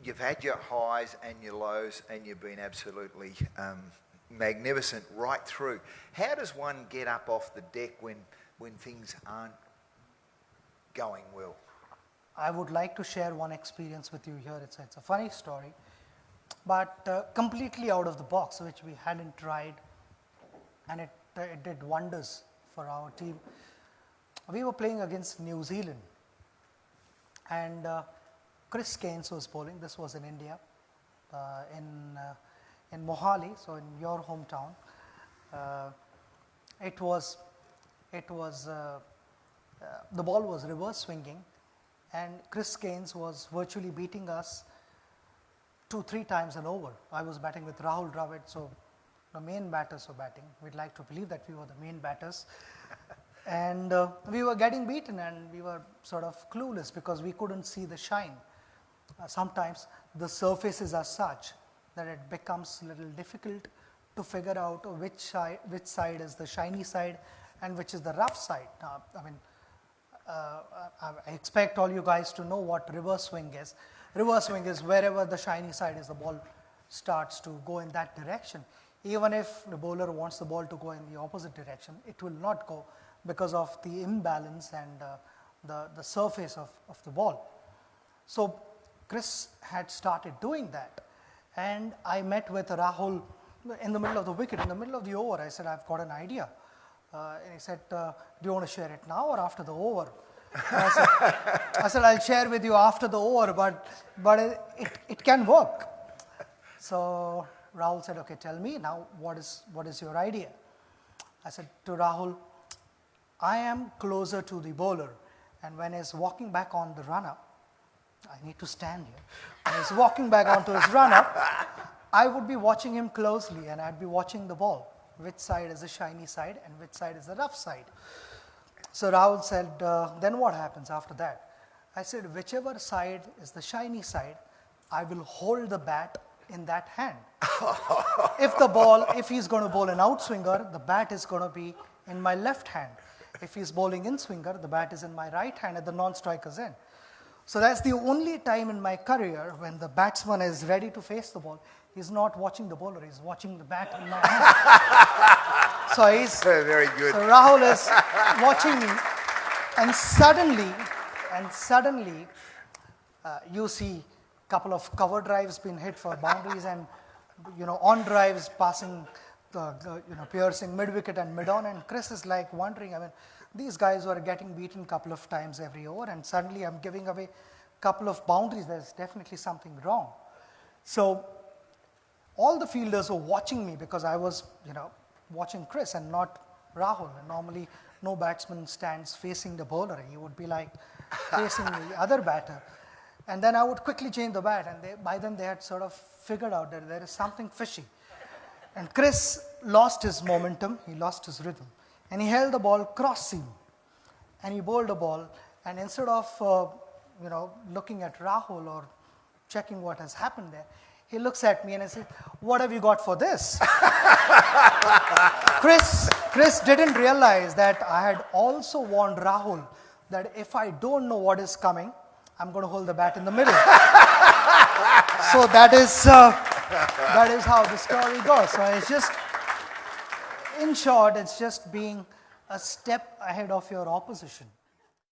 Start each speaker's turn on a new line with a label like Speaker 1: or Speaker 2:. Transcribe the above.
Speaker 1: you've had your highs and your lows, and you've been absolutely magnificent right through. How does one get up off the deck when things aren't going well?
Speaker 2: I would like to share one experience with you here. It's a funny story, but completely out of the box, which we hadn't tried, and it did wonders for our team. We were playing against New Zealand, and Chris Keynes was bowling. This was in India, in Mohali, so in your hometown. The ball was reverse swinging, and Chris Keynes was virtually beating us 2-3 times an over. I was batting with Rahul Dravid, so the main batters were batting. We'd like to believe that we were the main batters. And we were getting beaten, and we were sort of clueless because we couldn't see the shine. Sometimes the surfaces are such that it becomes a little difficult to figure out which side is the shiny side and which is the rough side. I expect all you guys to know what reverse swing is. Reverse swing is wherever the shiny side is, the ball starts to go in that direction. Even if the bowler wants the ball to go in the opposite direction, it will not go because of the imbalance and the surface of the ball. So Chris had started doing that, and I met with Rahul in the middle of the wicket, in the middle of the over. I said, I've got an idea. And he said, do you want to share it now or after the over? I said, I'll share with you after the over, but it can work. So Rahul said, okay, tell me now, what is your idea? I said to Rahul, I am closer to the bowler, and when he's walking back on the run-up, I need to stand here. When he's walking back onto his run-up, I would be watching him closely, and I'd be watching the ball. Which side is the shiny side and which side is the rough side? So Rahul said, then what happens after that? I said, whichever side is the shiny side, I will hold the bat in that hand. If he's going to bowl an outswinger, the bat is going to be in my left hand. If he's bowling in swinger, the bat is in my right hand at the non-striker's end. So that's the only time in my career when the batsman is ready to face the ball. He's not watching the bowler, he's watching the bat in my hand. So he's
Speaker 1: very good.
Speaker 2: So Rahul is watching me, and suddenly you see a couple of cover drives being hit for boundaries, and on drives passing piercing mid-wicket and mid-on, and Chris is like wondering, these guys were getting beaten a couple of times every over, and suddenly I'm giving away a couple of boundaries. There's definitely something wrong. So all the fielders were watching me because I was, watching Chris and not Rahul. And normally, no batsman stands facing the bowler. He would be like facing the other batter. And then I would quickly change the bat, and by then they had sort of figured out that there is something fishy. And Chris lost his momentum, he lost his rhythm, and he held the ball cross seam, and he bowled the ball, and instead of looking at Rahul or checking what has happened there, he looks at me and I said, what have you got for this? Chris didn't realize that I had also warned Rahul that if I don't know what is coming, I'm going to hold the bat in the middle. So that is how the story goes. So it's just, in short, it's just being a step ahead of your opposition.